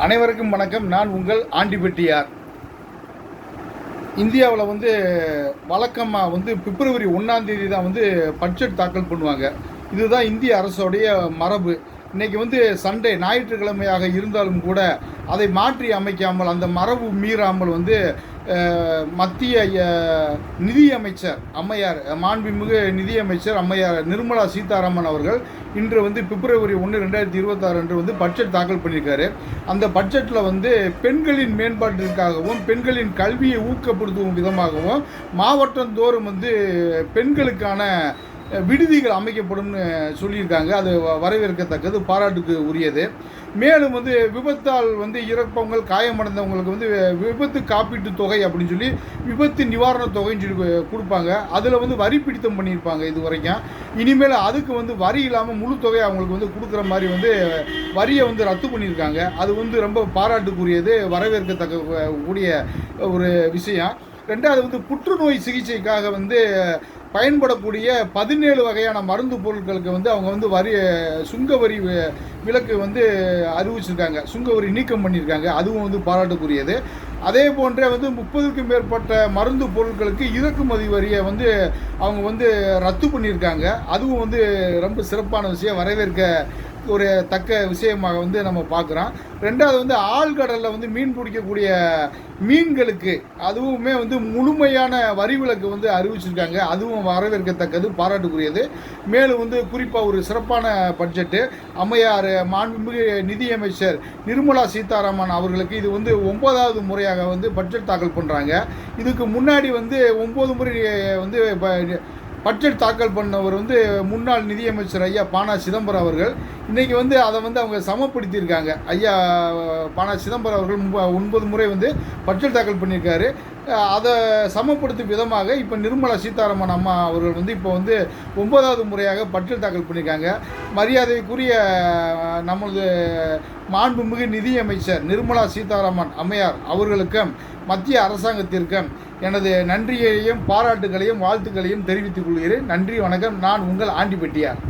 அனைவருக்கும் வணக்கம். நான் உங்கள் ஆண்டிபெட்டியார். இந்தியாவில் வழக்கமாக பிப்ரவரி 1ஆம் தேதி தான் பட்ஜெட் தாக்கல் பண்ணுவாங்க. இதுதான் இந்திய அரசோடைய மரபு. இன்றைக்கி சண்டே ஞாயிற்றுக்கிழமையாக இருந்தாலும் கூட அதை மாற்றி அமைக்காமல், அந்த மரபு மீறாமல் மத்திய நிதியமைச்சர் அம்மையார், மாண்புமிகு நிதியமைச்சர் அம்மையார் நிர்மலா சீதாராமன் அவர்கள் இன்று பிப்ரவரி 1, 2026 அன்று பட்ஜெட் தாக்கல் பண்ணியிருக்காரு. அந்த பட்ஜெட்டில் பெண்களின் மேம்பாட்டிற்காகவும் பெண்களின் கல்வியை ஊக்கப்படுத்தும் விதமாகவும் மாவட்டந்தோறும் பெண்களுக்கான விடுதிகள் அமைக்கப்படும்னு சொல்லியிருக்காங்க. அது வரவேற்கத்தக்கது, பாராட்டுக்கு உரியது. மேலும் விபத்தால் இறப்பவங்கள், காயமடைந்தவங்களுக்கு விபத்து காப்பீட்டு தொகை அப்படின்னு சொல்லி விபத்து நிவாரண தொகைன்னு சொல்லி கொடுப்பாங்க. அதில் வரி பிடித்தம் பண்ணியிருப்பாங்க இது வரைக்கும். இனிமேல் அதுக்கு வரி இல்லாமல் முழு தொகை அவங்களுக்கு கொடுக்குற மாதிரி வரியை ரத்து பண்ணியிருக்காங்க. அது ரொம்ப பாராட்டுக்குரியது, வரவேற்கத்தக்க கூடிய ஒரு விஷயம். ரெண்டாவது புற்றுநோய் சிகிச்சைக்காக பயன்படக்கூடிய 17 வகையான மருந்து பொருட்களுக்கு அவங்க வரி சுங்க வரி விலக்கு அறிவிச்சிருக்காங்க, சுங்க வரி நீக்கம் பண்ணியிருக்காங்க. அதுவும் பாராட்டுக்குரியது. அதே போன்றே 30க்கும் மேற்பட்ட மருந்து பொருட்களுக்கு இறக்குமதி வரியை அவங்க ரத்து பண்ணியிருக்காங்க. அதுவும் ரொம்ப சிறப்பான விஷயம், வரவேற்க ஒரு தக்க விஷயமாக நம்ம பார்க்குறோம். ரெண்டாவது ஆழ்கடலில் மீன் பிடிக்கக்கூடிய மீன்களுக்கு அதுவுமே முழுமையான வரி விலக்கு அறிவிச்சிருக்காங்க. அதுவும் வரவேற்கத்தக்கது, பாராட்டுக்குரியது. மேலும் குறிப்பாக ஒரு சிறப்பான பட்ஜெட்டு. அம்மையார் மாண்புமிகு நிதியமைச்சர் நிர்மலா சீதாராமன் அவர்களுக்கு இது 9வது முறையாக பட்ஜெட் தாக்கல் பண்ணுறாங்க. இதுக்கு முன்னாடி 9 முறை பட்ஜெட் தாக்கல் பண்ணவர் முன்னாள் நிதியமைச்சர் ஐயா பானா சிதம்பரம் அவர்கள். இன்றைக்கி அதை அவங்க சமப்படுத்தியிருக்காங்க. ஐயா பானா சிதம்பரம் அவர்கள் 9 முறை பட்ஜெட் தாக்கல் பண்ணியிருக்காரு. அதை சமப்படுத்தும் விதமாக இப்போ நிர்மலா சீதாராமன் அம்மா அவர்கள் இப்போ 9வது முறையாக பட்ஜெட் தாக்கல் பண்ணியிருக்காங்க. மரியாதைக்குரிய நமது மாண்புமிகு நிதியமைச்சர் நிர்மலா சீதாராமன் அம்மையார் அவர்களுக்கும் மத்திய அரசாங்கத்திற்கும் எனது நன்றியையும் பாராட்டுகளையும் வாழ்த்துக்களையும் தெரிவித்துக் கொள்கிறேன். நன்றி, வணக்கம். நான் உங்கள் ஆண்டிபெட்டியார்.